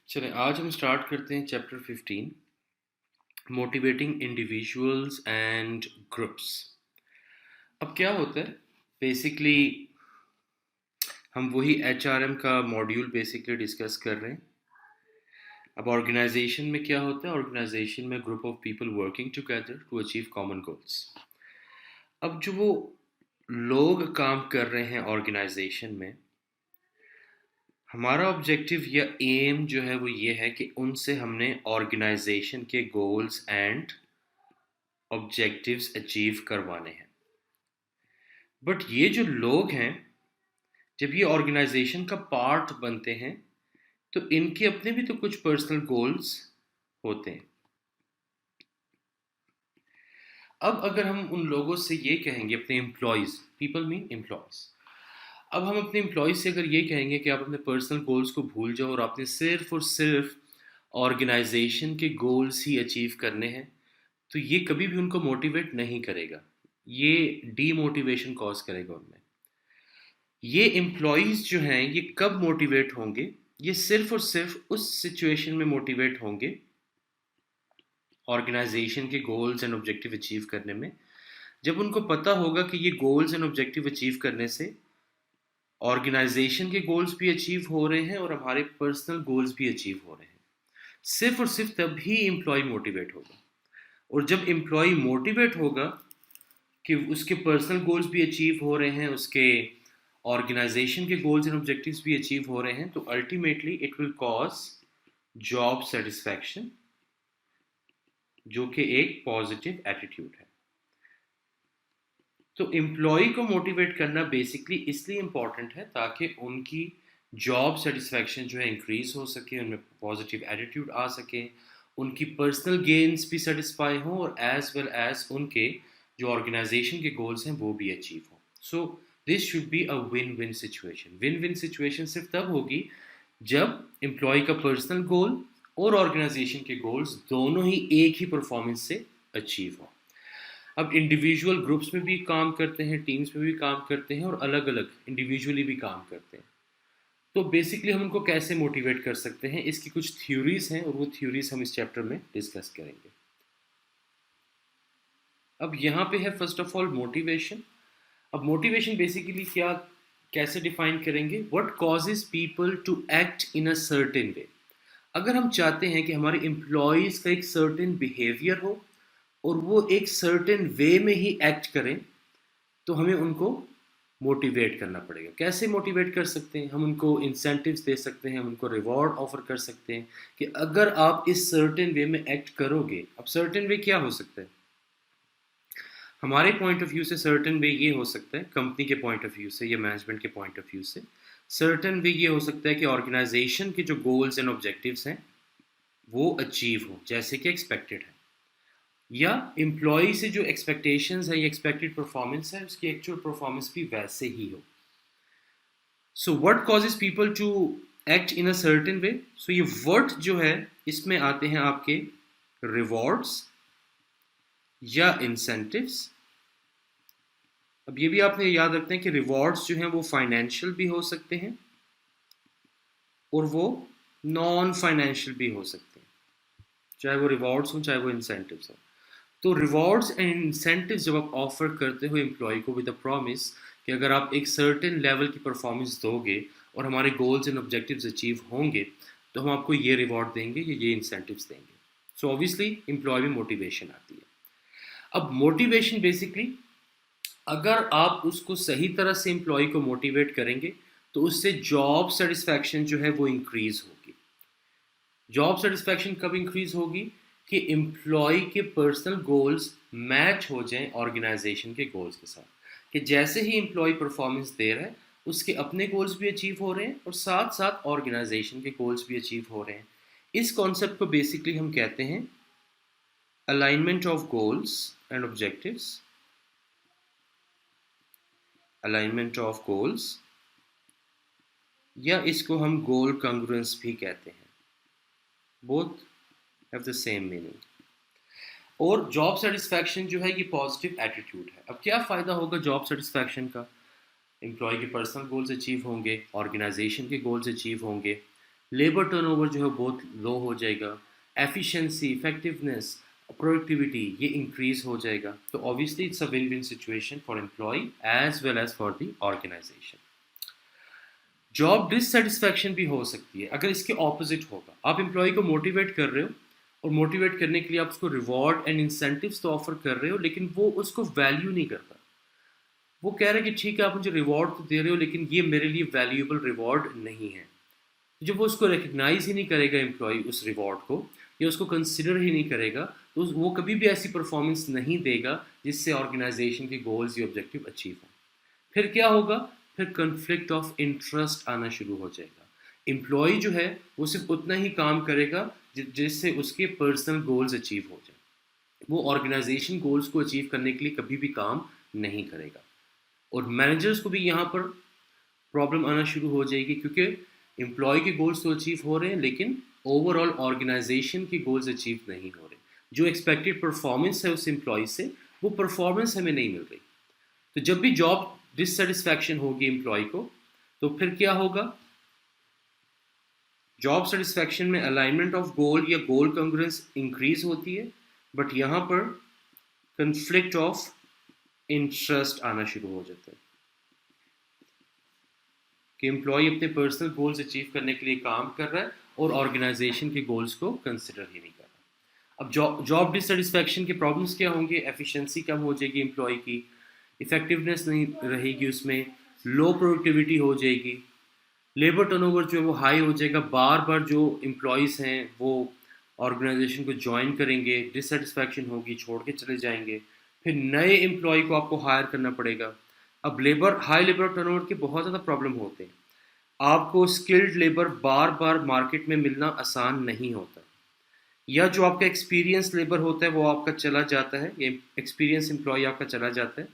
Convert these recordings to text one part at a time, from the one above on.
चलें आज हम स्टार्ट करते हैं chapter 15 motivating individuals and groups. अब क्या होता है बेसिकली हम वही एचआरएम का मॉड्यूल बेसिकली डिस्कस कर रहे हैं। अब ऑर्गेनाइजेशन में क्या होता है, ऑर्गेनाइजेशन में group of people working together to achieve common goals. अब जो वो लोग काम कर रहे हैं ऑर्गेनाइजेशन में, हमारा ऑब्जेक्टिव या एम जो है वो ये है कि उनसे हमने ऑर्गेनाइजेशन के गोल्स एंड ऑब्जेक्टिव्स अचीव करवाने हैं। बट ये जो लोग हैं, जब ये ऑर्गेनाइजेशन का पार्ट बनते हैं तो इनके अपने भी तो कुछ पर्सनल गोल्स होते हैं। अब अगर हम उन लोगों से ये कहेंगे, अपने एम्प्लॉयज़, पीपल मीन एम्प्लॉयज़, अब हम अपने एम्प्लॉयज़ से अगर ये कहेंगे कि आप अपने पर्सनल गोल्स को भूल जाओ और आपने सिर्फ और सिर्फ ऑर्गेनाइजेशन के गोल्स ही अचीव करने हैं, तो ये कभी भी उनको मोटिवेट नहीं करेगा। ये डीमोटिवेशन कॉज करेगा उनमें। ये एम्प्लॉयज़ जो हैं ये कब मोटिवेट होंगे? ये सिर्फ और सिर्फ उस सिचुएशन में मोटिवेट होंगे ऑर्गेनाइजेशन के गोल्स एंड ऑब्जेक्टिव अचीव करने में, जब उनको पता होगा कि ये गोल्स एंड ऑब्जेक्टिव अचीव करने से ऑर्गेनाइजेशन के गोल्स भी अचीव हो रहे हैं और हमारे पर्सनल गोल्स भी अचीव हो रहे हैं। सिर्फ और सिर्फ तभी एम्प्लॉय मोटिवेट होगा। और जब एम्प्लॉय मोटिवेट होगा कि उसके पर्सनल गोल्स भी अचीव हो रहे हैं, उसके ऑर्गेनाइजेशन के गोल्स एंड ऑब्जेक्टिव्स भी अचीव हो रहे हैं, तो ultimately it will cause job satisfaction, जो कि एक पॉजिटिव एटीट्यूड है। तो एम्प्लॉय को मोटिवेट करना बेसिकली इसलिए इम्पॉर्टेंट है ताकि उनकी जॉब सेटिस्फैक्शन जो है इंक्रीज हो सके, उनमें पॉजिटिव एटीट्यूड आ सके, उनकी पर्सनल गेन्स भी सेटिस्फाई हों और एज वेल एज उनके जो ऑर्गेनाइजेशन के गोल्स हैं वो भी अचीव हों। So this should be a win win situation. Win win situation सिर्फ तब होगी जब एम्प्लॉय का पर्सनल गोल और ऑर्गेनाइजेशन के गोल्स दोनों ही एक ही परफॉर्मेंस से अचीव हो। अब इंडिविजुअल ग्रुप्स में भी काम करते हैं, टीम्स में भी काम करते हैं और अलग अलग इंडिविजुअली भी काम करते हैं। तो बेसिकली हम उनको कैसे मोटिवेट कर सकते हैं, इसकी कुछ थ्योरीज हैं और वो थ्योरीज हम इस चैप्टर में डिस्कस करेंगे। अब यहाँ पे है फर्स्ट ऑफ ऑल मोटिवेशन। अब मोटिवेशन बेसिकली क्या, कैसे डिफाइन करेंगे? What causes people to act in a certain way. अगर हम चाहते हैं कि हमारे एम्प्लॉयज़ का एक सर्टेन बिहेवियर हो और वो एक सर्टेन वे में ही एक्ट करें, तो हमें उनको मोटिवेट करना पड़ेगा। कैसे मोटिवेट कर सकते हैं? हम उनको इंसेंटिव्स दे सकते हैं, हम उनको रिवॉर्ड ऑफर कर सकते हैं कि अगर आप इस सर्टेन वे में एक्ट करोगे। अब सर्टेन वे क्या हो सकता है? हमारे पॉइंट ऑफ व्यू से सर्टेन वे ये हो सकता है, कंपनी के पॉइंट ऑफ व्यू से या मैनेजमेंट के पॉइंट ऑफ व्यू से सर्टेन वे ये हो सकता है कि ऑर्गेनाइजेशन के जो गोल्स एंड ऑब्जेक्टिव्स हैं वो अचीव हो जैसे कि एक्सपेक्टेड है, या एम्प्लॉय से जो एक्सपेक्टेशंस है या एक्सपेक्टेड परफॉर्मेंस है उसकी एक्चुअल परफॉर्मेंस भी वैसे ही हो। So what causes people to act in a certain way. So ये वर्ड जो है इसमें आते हैं आपके रिवॉर्ड्स या इंसेंटिव्स। अब ये भी आपने याद रखते हैं कि रिवॉर्ड्स जो हैं वो फाइनेंशियल भी हो सकते हैं और वो नॉन फाइनेंशियल भी हो सकते हैं, चाहे वो रिवॉर्ड्स हो चाहे वो इंसेंटिव्स हो। तो रिवॉर्ड्स एंड इंसेंटिव्स जब आप ऑफर करते हो एम्प्लॉय को विद अ प्रॉमिस कि अगर आप एक सर्टेन लेवल की परफॉर्मेंस दोगे और हमारे गोल्स एंड ऑब्जेक्टिव्स अचीव होंगे, तो हम आपको ये रिवॉर्ड देंगे या ये इंसेंटिव्स देंगे। सो ऑब्वियसली एम्प्लॉय में मोटिवेशन आती है। अब मोटिवेशन बेसिकली अगर आप उसको सही तरह से एम्प्लॉय को मोटिवेट करेंगे तो उससे जॉब सेटिस्फैक्शन जो है वो इंक्रीज होगी। जॉब सेटिस्फैक्शन कब इंक्रीज होगी? कि एम्प्लॉय के पर्सनल गोल्स मैच हो जाएं ऑर्गेनाइजेशन के गोल्स के साथ, कि जैसे ही एम्प्लॉय परफॉर्मेंस दे रहा है उसके अपने गोल्स भी अचीव हो रहे हैं और साथ साथ ऑर्गेनाइजेशन के गोल्स भी अचीव हो रहे हैं। इस कॉन्सेप्ट को बेसिकली हम कहते हैं alignment of goals and objectives. Alignment of goals, या इसको हम गोल कंग्रुएंस भी कहते हैं। Both have the same meaning. और जॉब सेटिस्फैक्शन जो है ये पॉजिटिव एटीट्यूड है। अब क्या फ़ायदा होगा जॉब सेटिस्फैक्शन का? एम्प्लॉय के पर्सनल गोल्स अचीव होंगे, ऑर्गेनाइजेशन के गोल्स अचीव होंगे, लेबर टर्नओवर जो है बहुत लो हो जाएगा, एफिशिएंसी, इफेक्टिवनेस, प्रोडक्टिविटी ये इंक्रीज हो जाएगा। तो obviously it's a win win situation for employ as well as for the organisation. Job dissatisfaction भी हो सकती है अगर इसके ऑपोजिट होगा। आप एम्प्लॉय को मोटिवेट कर रहे हो और मोटिवेट करने के लिए आप उसको रिवॉर्ड एंड इंसेंटिव्स तो ऑफर कर रहे हो, लेकिन वो उसको वैल्यू नहीं करता। वो कह रहा है कि ठीक है आप मुझे रिवॉर्ड तो दे रहे हो, लेकिन ये मेरे लिए वैल्यूएबल रिवॉर्ड नहीं है। जब वो उसको रिकग्नाइज ही नहीं करेगा एम्प्लॉय उस रिवॉर्ड को, या उसको कंसिडर ही नहीं करेगा, तो वो कभी भी ऐसी परफॉर्मेंस नहीं देगा जिससे ऑर्गेनाइजेशन के गोल्स या ऑब्जेक्टिव अचीव हो। फिर क्या होगा? फिर कन्फ्लिक्ट ऑफ इंटरेस्ट आना शुरू हो जाएगा। एम्प्लॉय जो है वो सिर्फ उतना ही काम करेगा जिससे उसके पर्सनल गोल्स अचीव हो जाए। वो ऑर्गेनाइजेशन गोल्स को अचीव करने के लिए कभी भी काम नहीं करेगा। और मैनेजर्स को भी यहाँ पर प्रॉब्लम आना शुरू हो जाएगी, क्योंकि एम्प्लॉय के गोल्स तो अचीव हो रहे हैं लेकिन ओवरऑल ऑर्गेनाइजेशन के गोल्स अचीव नहीं हो रहे। जो एक्सपेक्टेड परफॉर्मेंस है उस एम्प्लॉय से, वो परफॉर्मेंस हमें नहीं मिल रही। तो जब भी जॉब डिससेटिस्फैक्शन होगी एम्प्लॉय को, तो फिर क्या होगा? जॉब सेटिस्फैक्शन में अलाइनमेंट ऑफ गोल या गोल कॉन्ग्रुएंस इंक्रीज होती है, बट यहाँ पर कंफ्लिक्ट ऑफ इंटरेस्ट आना शुरू हो जाता है कि एम्प्लॉय अपने पर्सनल गोल्स अचीव करने के लिए काम कर रहा है और ऑर्गेनाइजेशन के गोल्स को कंसिडर ही नहीं कर रहा। अब जॉब डिससेटिस्फैक्शन के प्रॉब्लम्स क्या होंगे? एफिशिएंसी कम हो जाएगी एम्प्लॉय की, इफेक्टिवनेस नहीं रहेगी उसमें, लो प्रोडक्टिविटी हो जाएगी, लेबर टर्नओवर जो है वो हाई हो जाएगा। बार बार जो एम्प्लॉयज़ हैं वो ऑर्गेनाइजेशन को ज्वाइन करेंगे, डिससेटिस्फैक्शन होगी, छोड़ के चले जाएंगे। फिर नए एम्प्लॉय को आपको हायर करना पड़ेगा। अब हाई लेबर टर्नओवर के बहुत ज़्यादा प्रॉब्लम होते हैं। आपको स्किल्ड लेबर बार बार मार्केट में मिलना आसान नहीं होता, या जो आपका एक्सपीरियंस लेबर होता है वो आपका चला जाता है, ये एक्सपीरियंस एम्प्लॉय आपका चला जाता है,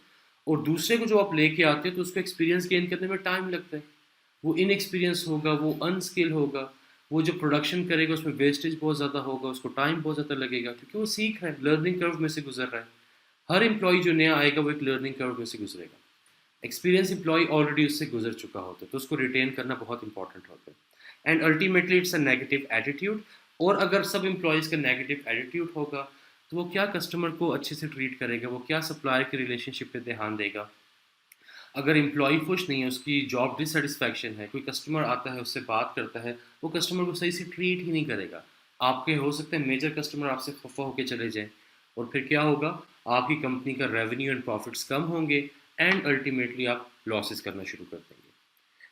और दूसरे को जो आप लेके आते हो तो उसको एक्सपीरियंस गेन करने में टाइम लगता है। वो इनएक्सपीरियंस होगा, वो अनस्किल होगा, वो जो प्रोडक्शन करेगा उसमें वेस्टेज बहुत ज़्यादा होगा, उसको टाइम बहुत ज़्यादा लगेगा, क्योंकि वो सीख रहा है, लर्निंग कर्व में से गुजर रहा है। हर एम्प्लॉय जो नया आएगा वो एक लर्निंग कर्व में से गुजरेगा। एक्सपीरियंस एम्प्लॉय ऑलरेडी उससे गुजर चुका होता है, तो उसको रिटेन करना बहुत इंपॉर्टेंट होता है। And ultimately it's a negative attitude. और अगर सब एम्प्लॉयज़ का नेगेटिव एटीट्यूड होगा तो वो क्या कस्टमर को अच्छे से ट्रीट करेगा, वो क्या सप्लायर के रिलेशनशिप पे ध्यान देगा। अगर एम्प्लॉय खुश नहीं है, उसकी जॉब डिससेटिस्फैक्शन है, कोई कस्टमर आता है उससे बात करता है, वो कस्टमर को सही से ट्रीट ही नहीं करेगा। आपके हो सकते हैं मेजर कस्टमर आपसे खफा होकर चले जाएं, और फिर क्या होगा? आपकी कंपनी का रेवेन्यू एंड प्रॉफिट्स कम होंगे, एंड अल्टीमेटली आप लॉसेस करना शुरू कर देंगे।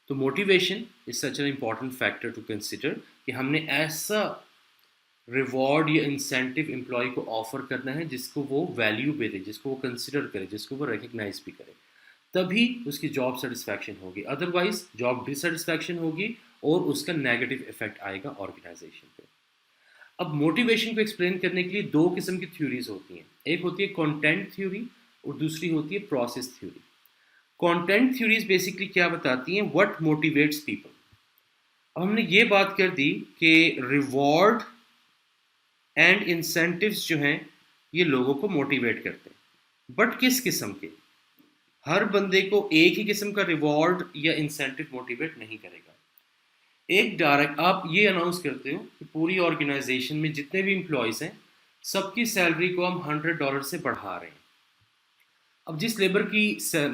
तो motivation is such an important factor to consider कि हमने ऐसा रिवॉर्ड या इंसेंटिव एम्प्लॉय को ऑफर करना है जिसको वो वैल्यू भी दे, जिसको वो कंसिडर करे, जिसको वो रिकग्नाइज भी करे, तभी उसकी जॉब सेटिस्फैक्शन होगी। अदरवाइज जॉब डिससेटिस्फैक्शन होगी और उसका नेगेटिव इफेक्ट आएगा ऑर्गेनाइजेशन पे। अब मोटिवेशन को एक्सप्लेन करने के लिए दो किस्म की थ्योरीज होती हैं। एक होती है कंटेंट थ्योरी और दूसरी होती है process theory. Content theories basically क्या बताती हैं? What motivates people. अब हमने ये बात कर दी कि रिवॉर्ड एंड इंसेंटिव्स जो हैं ये लोगों को मोटिवेट करते हैं, बट किस किस्म के? हर बंदे को एक ही किस्म का रिवॉर्ड या इंसेंटिव मोटिवेट नहीं करेगा। एक डायरेक्ट आप ये अनाउंस करते हो कि पूरी ऑर्गेनाइजेशन में जितने भी एम्प्लॉयज़ हैं सबकी सैलरी को हम $100 से बढ़ा रहे हैं। अब जिस लेबर की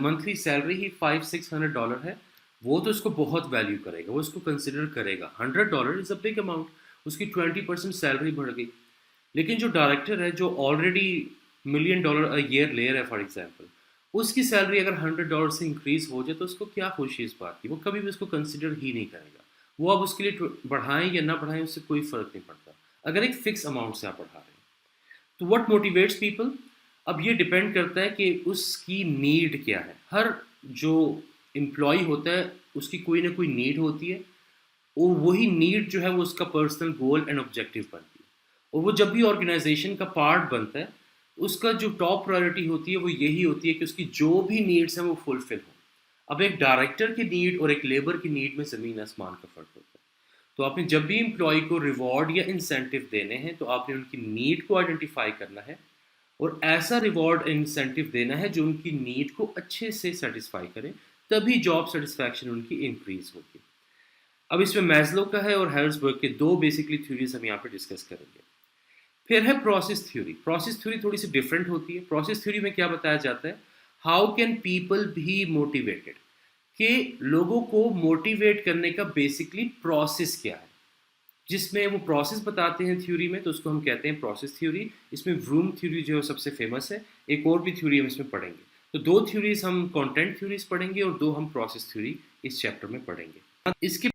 मंथली सैलरी ही $500-600 है, वो तो इसको बहुत वैल्यू करेगा, वो इसको कंसिडर करेगा। $100 इज़ अ बिग अमाउंट, उसकी 20% सैलरी बढ़ गई। लेकिन जो डायरेक्टर है जो ऑलरेडी $1 million अ ईयर ले रहा है फॉर एग्जांपल, उसकी सैलरी अगर $100 से इंक्रीज हो जाए तो उसको क्या खुशी इस बात की? वो कभी भी उसको कंसिडर ही नहीं करेगा। वो अब उसके लिए बढ़ाएं या ना बढ़ाएं उससे कोई फ़र्क नहीं पड़ता, अगर एक फिक्स अमाउंट से आप बढ़ा रहे हैं। तो व्हाट मोटिवेट्स पीपल? अब ये डिपेंड करता है कि उसकी नीड क्या है। हर जो एम्प्लॉय होता है उसकी कोई ना कोई नीड होती है, और वही नीड जो है वो उसका पर्सनल गोल एंड ऑब्जेक्टिव बनती है। और वो जब भी ऑर्गेनाइजेशन का पार्ट बनता है, उसका जो टॉप प्रायोरिटी होती है वो यही होती है कि उसकी जो भी नीड्स हैं वो फुलफिल हो। अब एक डायरेक्टर की नीड और एक लेबर की नीड में ज़मीन आसमान का फ़र्क होता है। तो आपने जब भी एम्प्लॉय को रिवॉर्ड या इंसेंटिव देने हैं तो आपने उनकी नीड को आइडेंटिफाई करना है, और ऐसा रिवॉर्ड इंसेंटिव देना है जो उनकी नीड को अच्छे से सेटिस्फाई करे, तभी जॉब सेटिस्फैक्शन उनकी इंक्रीज होगी। अब इसमें मैस्लो का है और हेल्सबर्ग के दो बेसिकली थ्योरीज हम यहाँ पे डिस्कस करेंगे। फिर है प्रोसेस थ्योरी। प्रोसेस थ्योरी थोड़ी सी डिफरेंट होती है। प्रोसेस थ्योरी में क्या बताया जाता है, how can people be motivated, कि लोगों को मोटिवेट करने का बेसिकली प्रोसेस क्या है, जिसमें वो प्रोसेस बताते हैं थ्योरी में, तो उसको हम कहते हैं प्रोसेस थ्योरी। इसमें व्रूम थ्योरी जो है सबसे फेमस है, एक और भी थ्योरी हम इसमें पढ़ेंगे। तो दो थ्योरीज हम कंटेंट थ्योरीज पढ़ेंगे और दो हम प्रोसेस थ्योरी इस चैप्टर में पढ़ेंगे। इसके